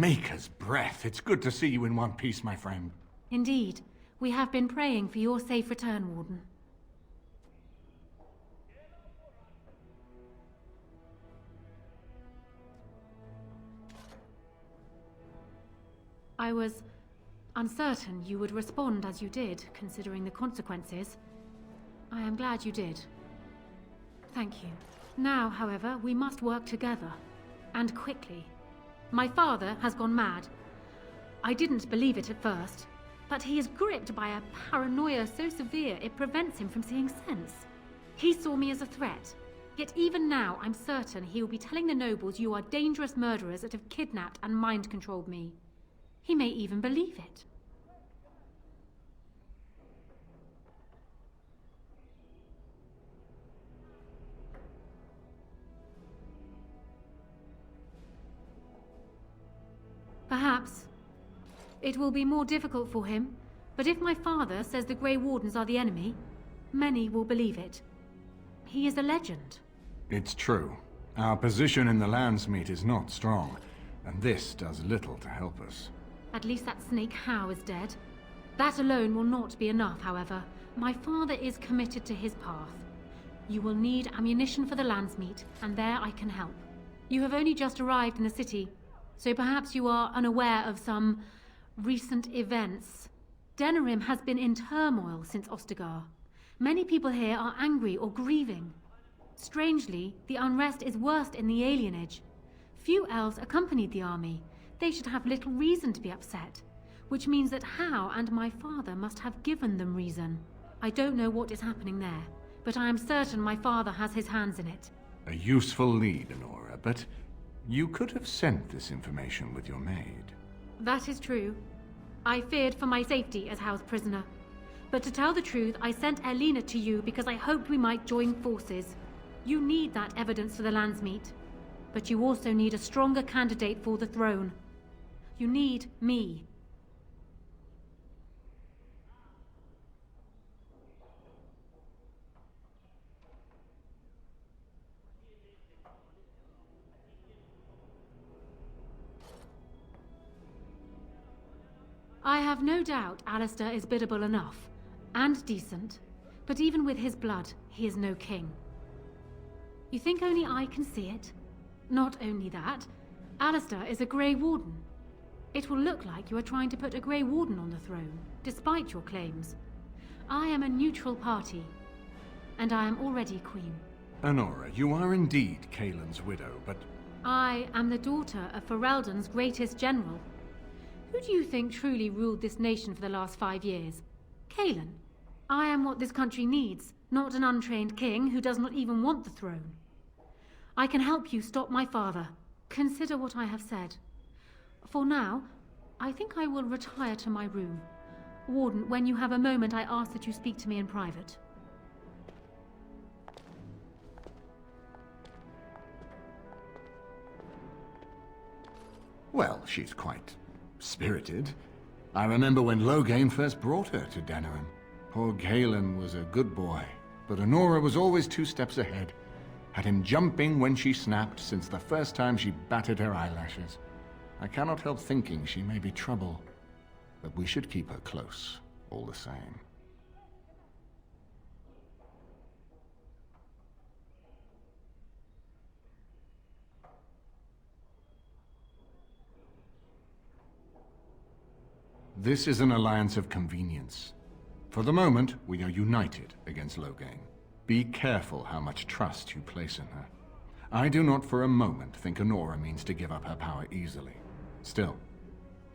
Maker's breath. It's good to see you in one piece, my friend. Indeed. We have been praying for your safe return, Warden. I was uncertain you would respond as you did, considering the consequences. I am glad you did. Thank you. Now, however, we must work together. And quickly. My father has gone mad. I didn't believe it at first, but he is gripped by a paranoia so severe it prevents him from seeing sense. He saw me as a threat. Yet even now, I'm certain he will be telling the nobles you are dangerous murderers that have kidnapped and mind-controlled me. He may even believe it. Perhaps. It will be more difficult for him, but if my father says the Grey Wardens are the enemy, many will believe it. He is a legend. It's true. Our position in the Landsmeet is not strong, and this does little to help us. At least that snake Howe is dead. That alone will not be enough, however. My father is committed to his path. You will need ammunition for the Landsmeet, and there I can help. You have only just arrived in the city, so perhaps you are unaware of some recent events. Denerim has been in turmoil since Ostagar. Many people here are angry or grieving. Strangely, the unrest is worst in the Alienage. Few elves accompanied the army. They should have little reason to be upset, which means that Howe and my father must have given them reason. I don't know what is happening there, but I am certain my father has his hands in it. A useful lead, Honora, but you could have sent this information with your maid. That is true. I feared for my safety as Howe's prisoner. But to tell the truth, I sent Erlina to you because I hoped we might join forces. You need that evidence for the Landsmeet. But you also need a stronger candidate for the throne. You need me. I have no doubt Alistair is biddable enough, and decent, but even with his blood, he is no king. You think only I can see it? Not only that, Alistair is a Grey Warden. It will look like you are trying to put a Grey Warden on the throne, despite your claims. I am a neutral party, and I am already queen. Honora, you are indeed Kaelin's widow, but... I am the daughter of Ferelden's greatest general. Who do you think truly ruled this nation for the last 5 years? Kaelin. I am what this country needs, not an untrained king who does not even want the throne. I can help you stop my father. Consider what I have said. For now, I think I will retire to my room. Warden, when you have a moment, I ask that you speak to me in private. Well, she's quite spirited. I remember when Loghain first brought her to Denerim. Poor Kaelin was a good boy, but Honora was always 2 steps ahead. Had him jumping when she snapped since the first time she batted her eyelashes. I cannot help thinking she may be trouble, but we should keep her close, all the same. This is an alliance of convenience. For the moment, we are united against Loghain. Be careful how much trust you place in her. I do not for a moment think Honora means to give up her power easily. Still,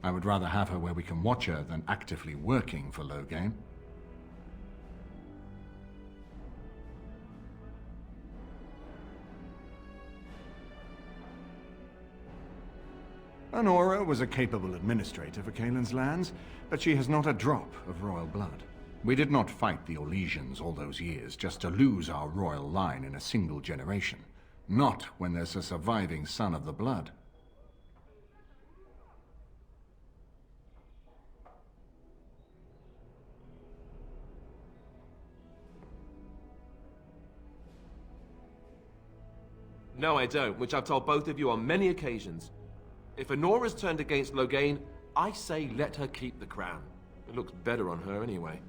I would rather have her where we can watch her than actively working for Loghain. Honora was a capable administrator for Kaelin's lands, but she has not a drop of royal blood. We did not fight the Orlesians all those years just to lose our royal line in a single generation. Not when there's a surviving son of the blood. No, I don't, which I've told both of you on many occasions. If Honora's turned against Loghain, I say let her keep the crown. It looks better on her anyway.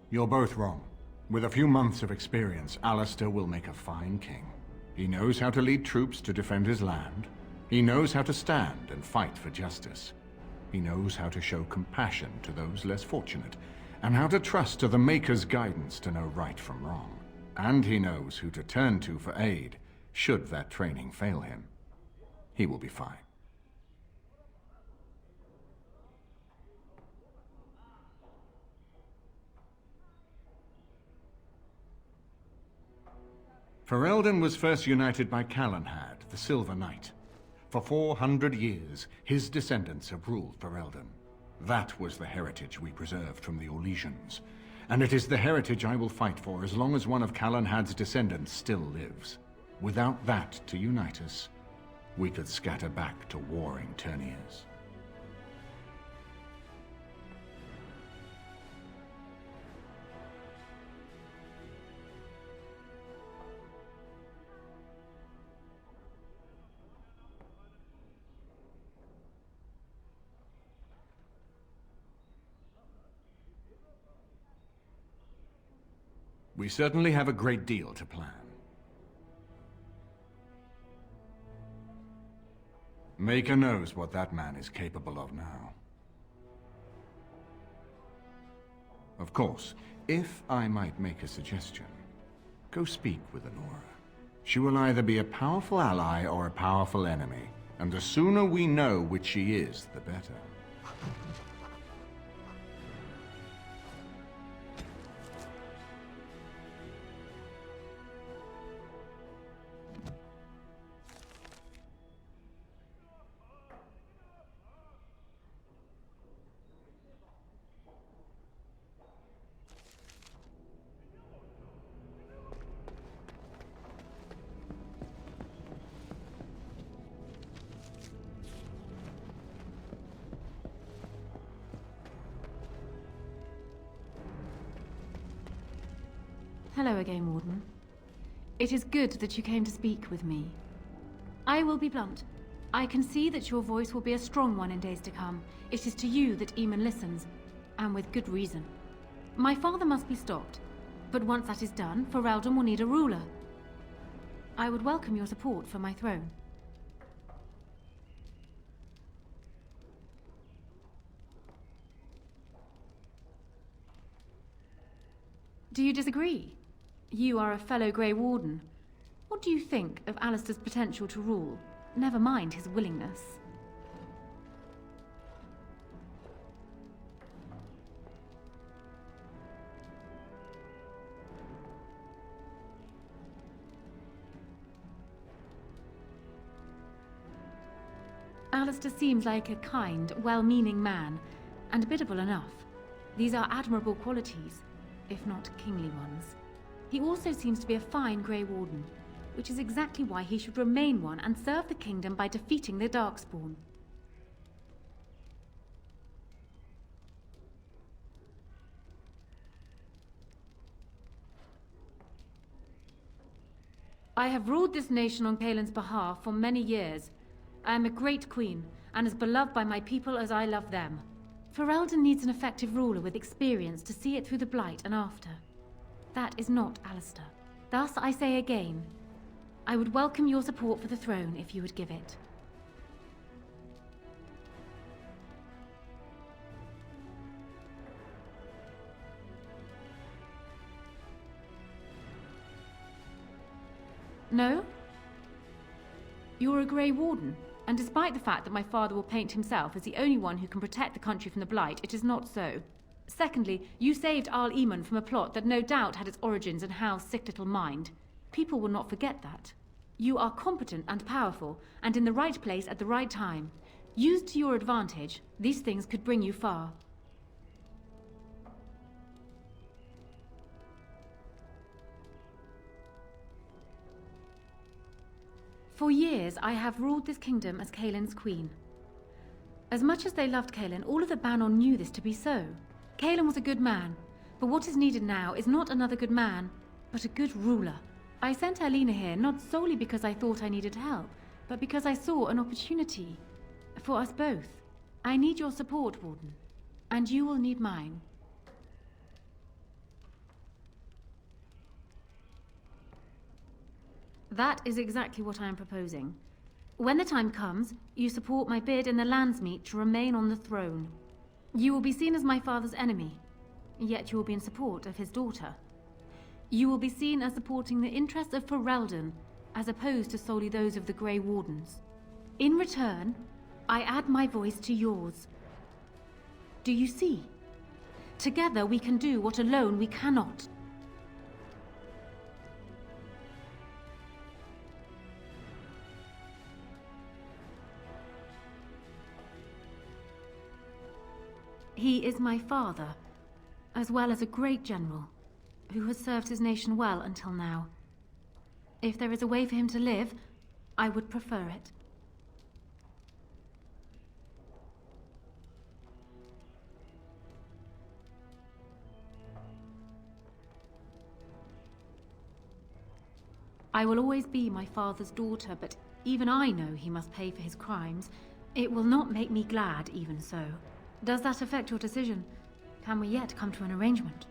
You're both wrong. With a few months of experience, Alistair will make a fine king. He knows how to lead troops to defend his land. He knows how to stand and fight for justice. He knows how to show compassion to those less fortunate, and how to trust to the Maker's guidance to know right from wrong. And he knows who to turn to for aid, should that training fail him. He will be fine. Ferelden was first united by Calenhad, the Silver Knight. For 400 years, his descendants have ruled Ferelden. That was the heritage we preserved from the Orlesians. And it is the heritage I will fight for as long as one of Calenhad's descendants still lives. Without that to unite us, we could scatter back to warring Terniers. We certainly have a great deal to plan. Maker knows what that man is capable of now. Of course, if I might make a suggestion, go speak with Honora. She will either be a powerful ally or a powerful enemy, and the sooner we know which she is, the better. Hello again, Warden. It is good that you came to speak with me. I will be blunt. I can see that your voice will be a strong one in days to come. It is to you that Eamon listens, and with good reason. My father must be stopped, but once that is done, Ferelden will need a ruler. I would welcome your support for my throne. Do you disagree? You are a fellow Grey Warden. What do you think of Alistair's potential to rule? Never mind his willingness. Alistair seems like a kind, well-meaning man, and biddable enough. These are admirable qualities, if not kingly ones. He also seems to be a fine Grey Warden, which is exactly why he should remain one and serve the kingdom by defeating the Darkspawn. I have ruled this nation on Caelan's behalf for many years. I am a great queen, and as beloved by my people as I love them. Ferelden needs an effective ruler with experience to see it through the Blight and after. That is not Alistair. Thus, I say again, I would welcome your support for the throne if you would give it. No? You're a Grey Warden, and despite the fact that my father will paint himself as the only one who can protect the country from the Blight, it is not so. Secondly, you saved Arl Eamon from a plot that no doubt had its origins in Hal's sick little mind. People will not forget that. You are competent and powerful, and in the right place at the right time. Used to your advantage, these things could bring you far. For years, I have ruled this kingdom as Caelan's queen. As much as they loved Caelan, all of the Banon knew this to be so. Caelan was a good man, but what is needed now is not another good man, but a good ruler. I sent Erlina here not solely because I thought I needed help, but because I saw an opportunity. for us both. I need your support, Warden. And you will need mine. That is exactly what I am proposing. When the time comes, you support my bid in the Landsmeet to remain on the throne. You will be seen as my father's enemy, yet you will be in support of his daughter. You will be seen as supporting the interests of Ferelden, as opposed to solely those of the Grey Wardens. In return, I add my voice to yours. Do you see? Together we can do what alone we cannot. He is my father, as well as a great general, who has served his nation well until now. If there is a way for him to live, I would prefer it. I will always be my father's daughter, but even I know he must pay for his crimes. It will not make me glad, even so. Does that affect your decision? Can we yet come to an arrangement?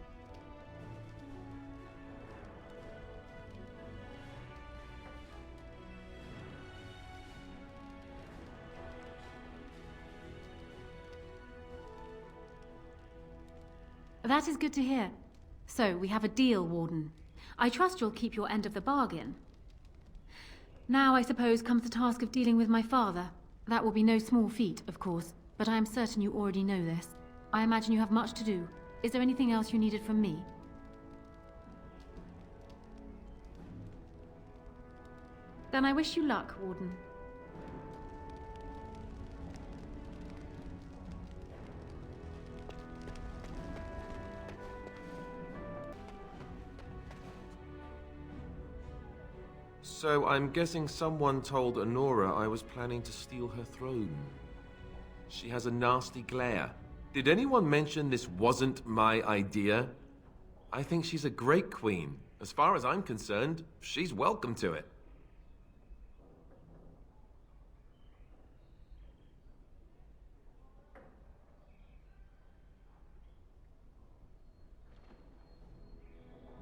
That is good to hear. So, we have a deal, Warden. I trust you'll keep your end of the bargain. Now, I suppose, comes the task of dealing with my father. That will be no small feat, of course, but I am certain you already know this. I imagine you have much to do. Is there anything else you needed from me? Then I wish you luck, Warden. So I'm guessing someone told Honora I was planning to steal her throne. She has a nasty glare. Did anyone mention this wasn't my idea? I think she's a great queen. As far as I'm concerned, she's welcome to it.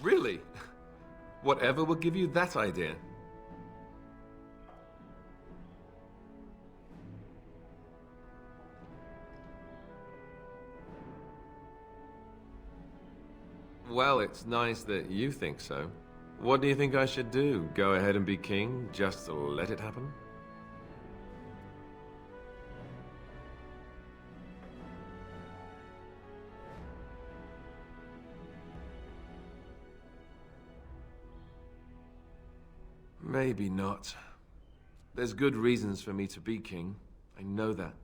Really? Whatever will give you that idea? Well, it's nice that you think so. What do you think I should do? Go ahead and be king, just to let it happen? Maybe not. There's good reasons for me to be king. I know that.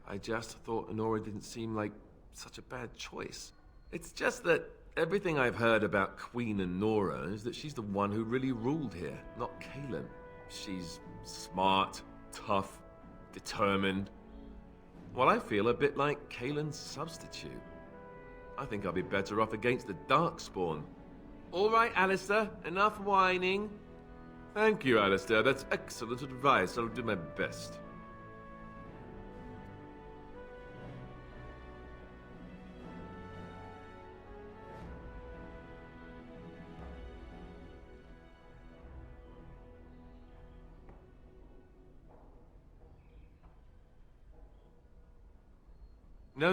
I just thought Honora didn't seem like such a bad choice. It's just that everything I've heard about Queen Honora is that she's the one who really ruled here, not Cailan. She's smart, tough, determined. Well, I feel a bit like Cailan's substitute. I think I'll be better off against the Darkspawn. All right, Alistair, enough whining. Thank you, Alistair. That's excellent advice. I'll do my best.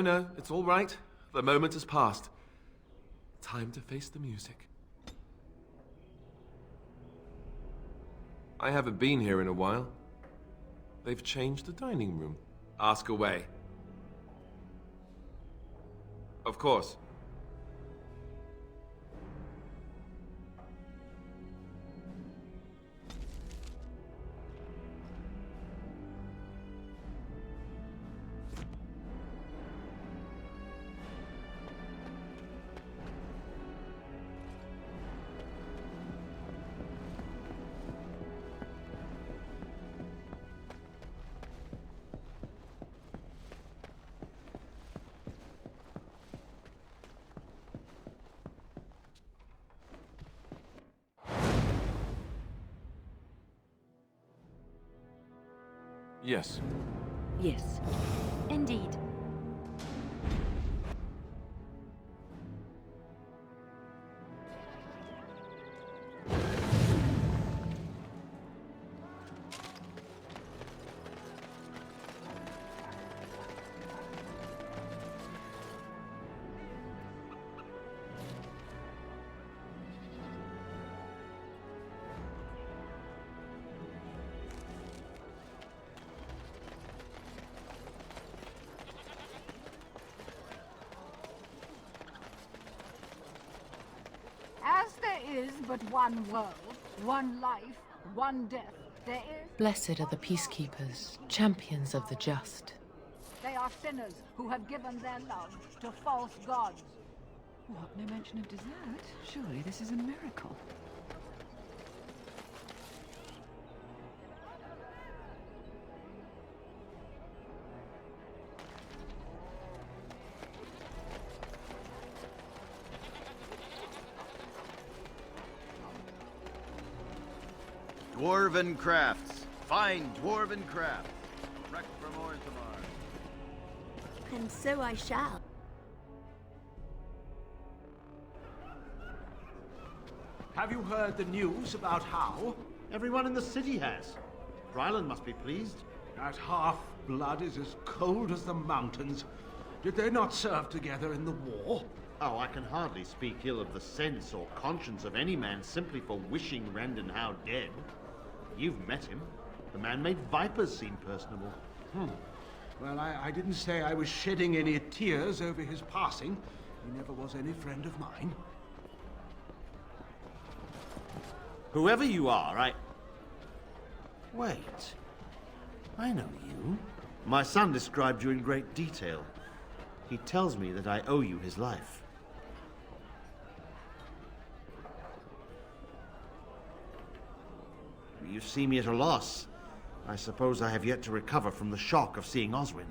No, it's all right. The moment has passed. Time to face the music. I haven't been here in a while. They've changed the dining room. Ask away. Of course. Yes. Yes. Indeed. As there is but one world, one life, one death, there is... Blessed are the peacekeepers, champions of the just. They are sinners who have given their love to false gods. What? No mention of dessert? Surely this is a miracle. Dwarven crafts. Fine dwarven crafts. Wreck from Orthamar. And so I shall. Have you heard the news about how? Everyone in the city has. Ryland must be pleased. That half-blood is as cold as the mountains. Did they not serve together in the war? Oh, I can hardly speak ill of the sense or conscience of any man simply for wishing Randon Howe dead. You've met him. The man made vipers seem personable. Well, I didn't say I was shedding any tears over his passing. He never was any friend of mine. Whoever you are, Wait. I know you. My son described you in great detail. He tells me that I owe you his life. You see me at a loss. I suppose I have yet to recover from the shock of seeing Oswin.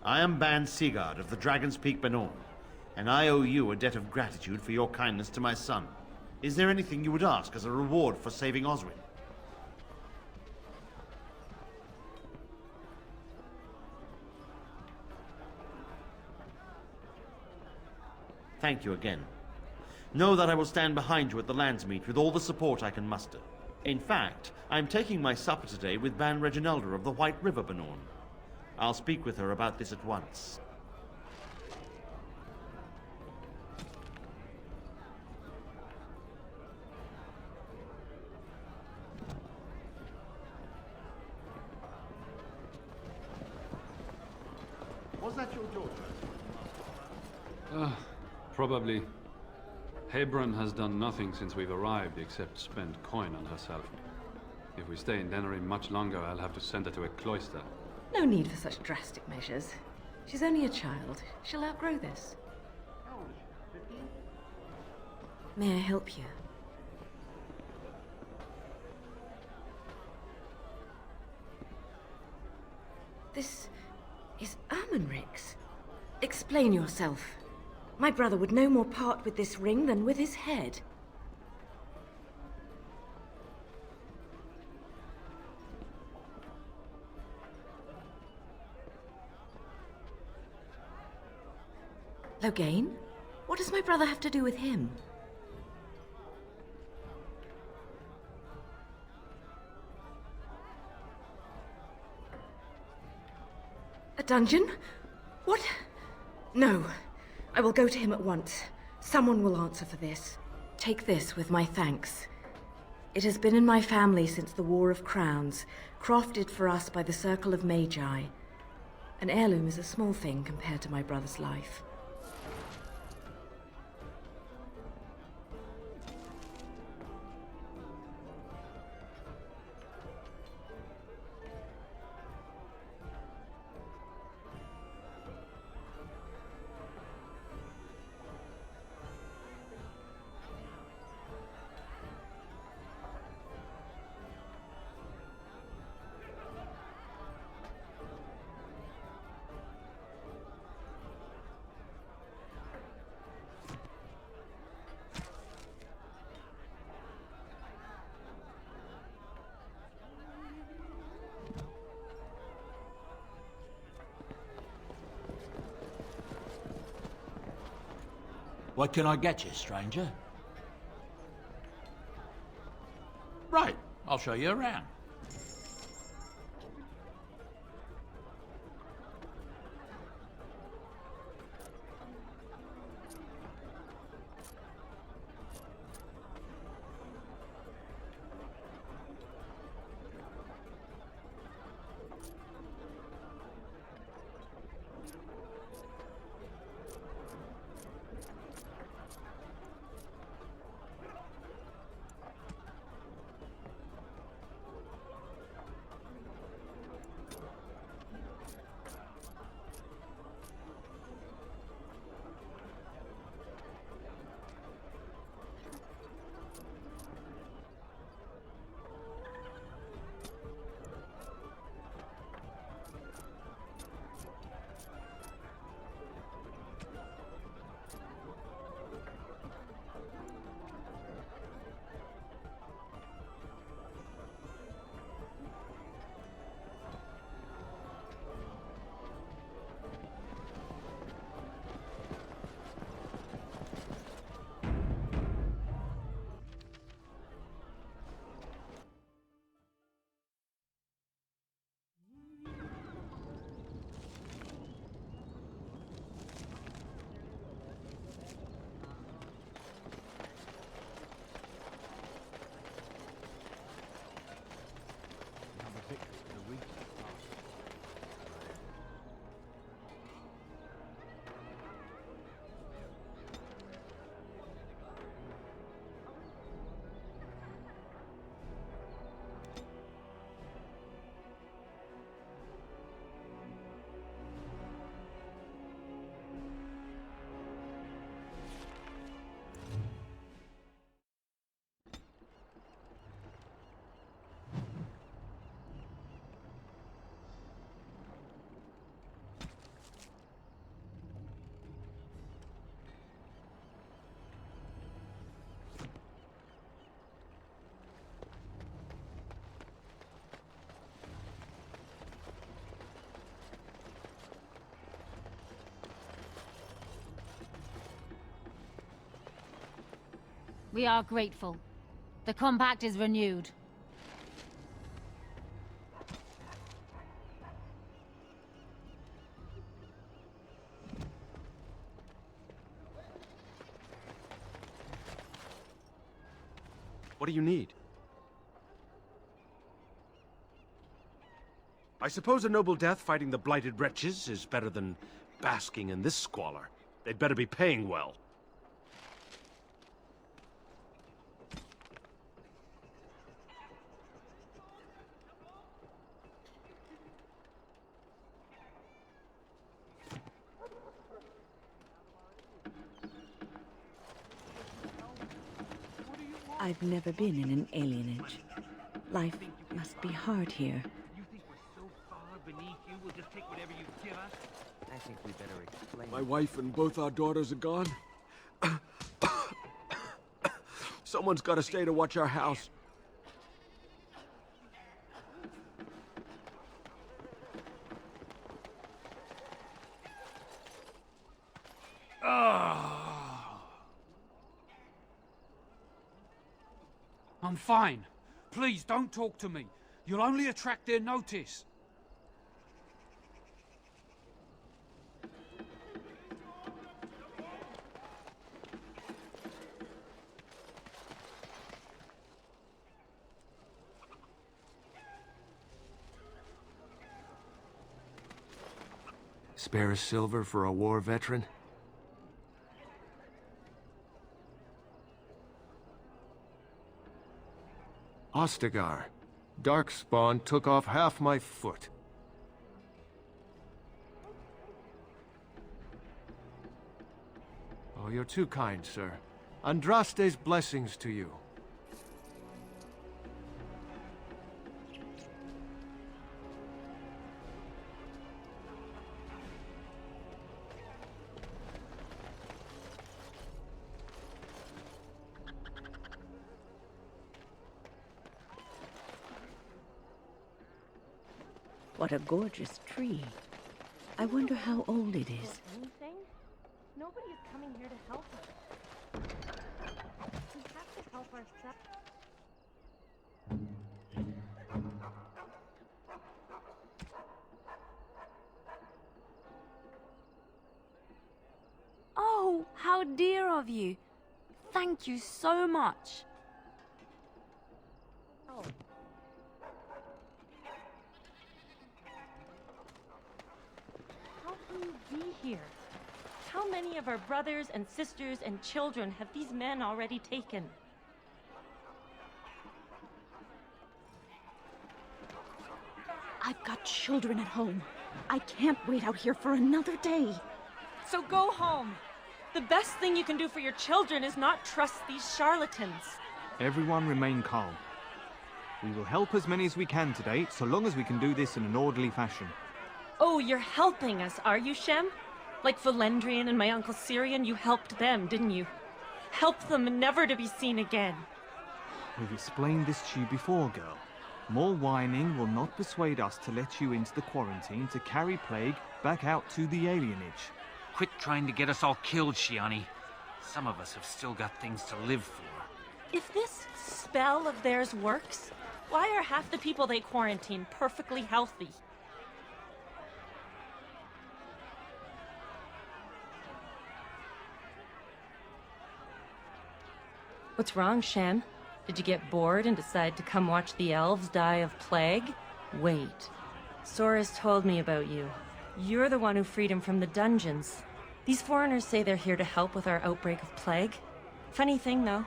I am Ban Sigurd of the Dragon's Peak Benorn, and I owe you a debt of gratitude for your kindness to my son. Is there anything you would ask as a reward for saving Oswin? Thank you again. Know that I will stand behind you at the Landsmeet with all the support I can muster. In fact, I'm taking my supper today with Ban Reginalda of the White River Benorn. I'll speak with her about this at once. Was that your daughter? Probably. Hebron has done nothing since we've arrived except spend coin on herself. If we stay in Denerim much longer, I'll have to send her to a cloister. No need for such drastic measures. She's only a child. She'll outgrow this. How old is she? 15? May I help you? This is Ermenric's. Explain yourself. My brother would no more part with this ring than with his head. Logain? What does my brother have to do with him? A dungeon? What? No. I will go to him at once. Someone will answer for this. Take this with my thanks. It has been in my family since the War of Crowns, crafted for us by the Circle of Magi. An heirloom is a small thing compared to my brother's life. What can I get you, stranger? Right, I'll show you around. We are grateful. The compact is renewed. What do you need? I suppose a noble death fighting the blighted wretches is better than basking in this squalor. They'd better be paying well. I've never been in an alienage. Life must be hard here. You think we're so far beneath you, we'll just take whatever you give us? I think we better explain. My wife and both our daughters are gone. Someone's got to stay to watch our house. I'm fine. Please, don't talk to me. You'll only attract their notice. Spare a silver for a war veteran? Ostagar. Darkspawn took off half my foot. Oh, you're too kind, sir. Andraste's blessings to you. What a gorgeous tree. I wonder how old it is. Anything? Nobody is coming here to help us. of you. Thank you so much. How can you be here? How many of our brothers and sisters and children have these men already taken? I've got children at home. I can't wait out here for another day. So go home. The best thing you can do for your children is not trust these charlatans. Everyone remain calm. We will help as many as we can today, so long as we can do this in an orderly fashion. Oh, you're helping us, are you, Shem? Like Valendrian and my Uncle Syrian, you helped them, didn't you? Help them never to be seen again. We've explained this to you before, girl. More whining will not persuade us to let you into the quarantine to carry plague back out to the alienage. Quit trying to get us all killed, Shiani. Some of us have still got things to live for. If this spell of theirs works, why are half the people they quarantine perfectly healthy? What's wrong, Shem? Did you get bored and decide to come watch the elves die of plague? Wait. Sora's told me about you. You're the one who freed him from the dungeons. These foreigners say they're here to help with our outbreak of plague. Funny thing, though.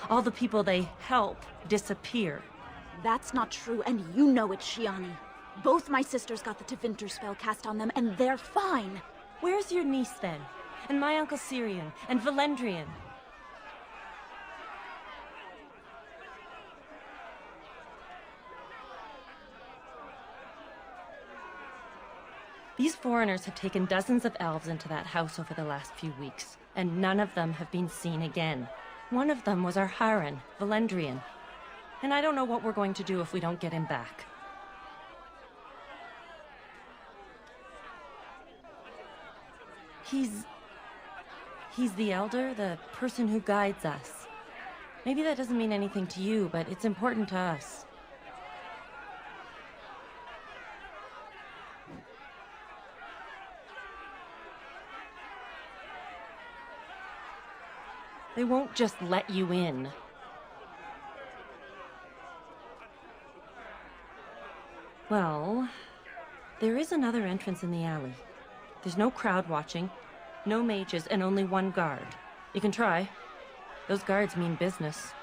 All the people they help disappear. That's not true, and you know it, Shiani. Both my sisters got the Tevinter spell cast on them, and they're fine. Where's your niece, then? And my Uncle Syrian? And Valendrian? These foreigners have taken dozens of elves into that house over the last few weeks, and none of them have been seen again. One of them was our Haran, Valendrian. And I don't know what we're going to do if we don't get him back. He's the elder, the person who guides us. Maybe that doesn't mean anything to you, but it's important to us. They won't just let you in. Well, there is another entrance in the alley. There's no crowd watching, no mages, and only one guard. You can try. Those guards mean business.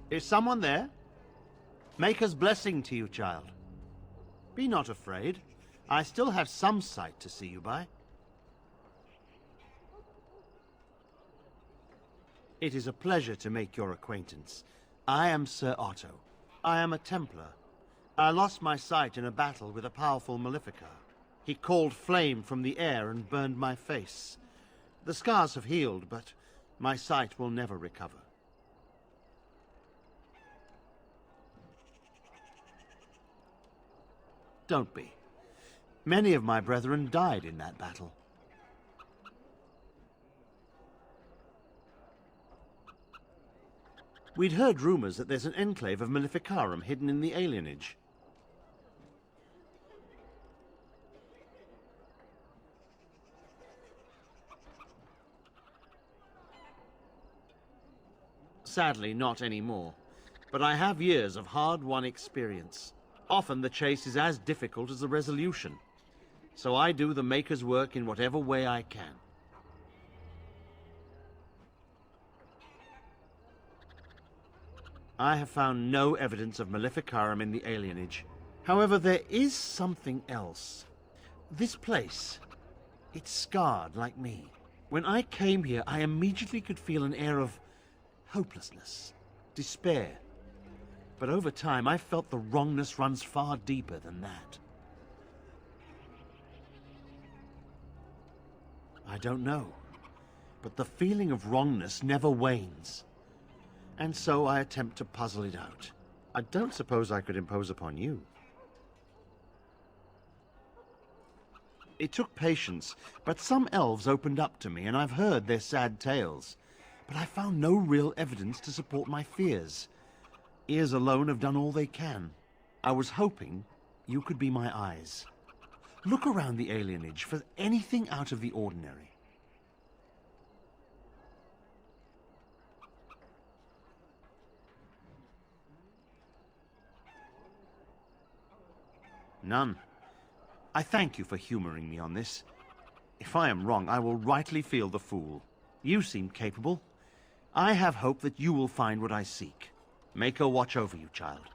Is someone there? Maker's blessing to you, child. Be not afraid. I still have some sight to see you by. It is a pleasure to make your acquaintance. I am Sir Otto. I am a Templar. I lost my sight in a battle with a powerful Maleficar. He called flame from the air and burned my face. The scars have healed, but my sight will never recover. Don't be. Many of my brethren died in that battle. We'd heard rumors that there's an enclave of Maleficarum hidden in the Alienage. Sadly, not anymore. But I have years of hard-won experience. Often the chase is as difficult as the resolution. So I do the Maker's work in whatever way I can. I have found no evidence of Maleficarum in the Alienage. However, there is something else. This place, it's scarred like me. When I came here, I immediately could feel an air of hopelessness, despair. But over time, I felt the wrongness runs far deeper than that. I don't know, but the feeling of wrongness never wanes. And so I attempt to puzzle it out. I don't suppose I could impose upon you. It took patience, but some elves opened up to me, and I've heard their sad tales. But I found no real evidence to support my fears. Ears alone have done all they can. I was hoping you could be my eyes. Look around the alienage for anything out of the ordinary. None. I thank you for humoring me on this. If I am wrong, I will rightly feel the fool. You seem capable. I have hope that you will find what I seek. Make her watch over you, child.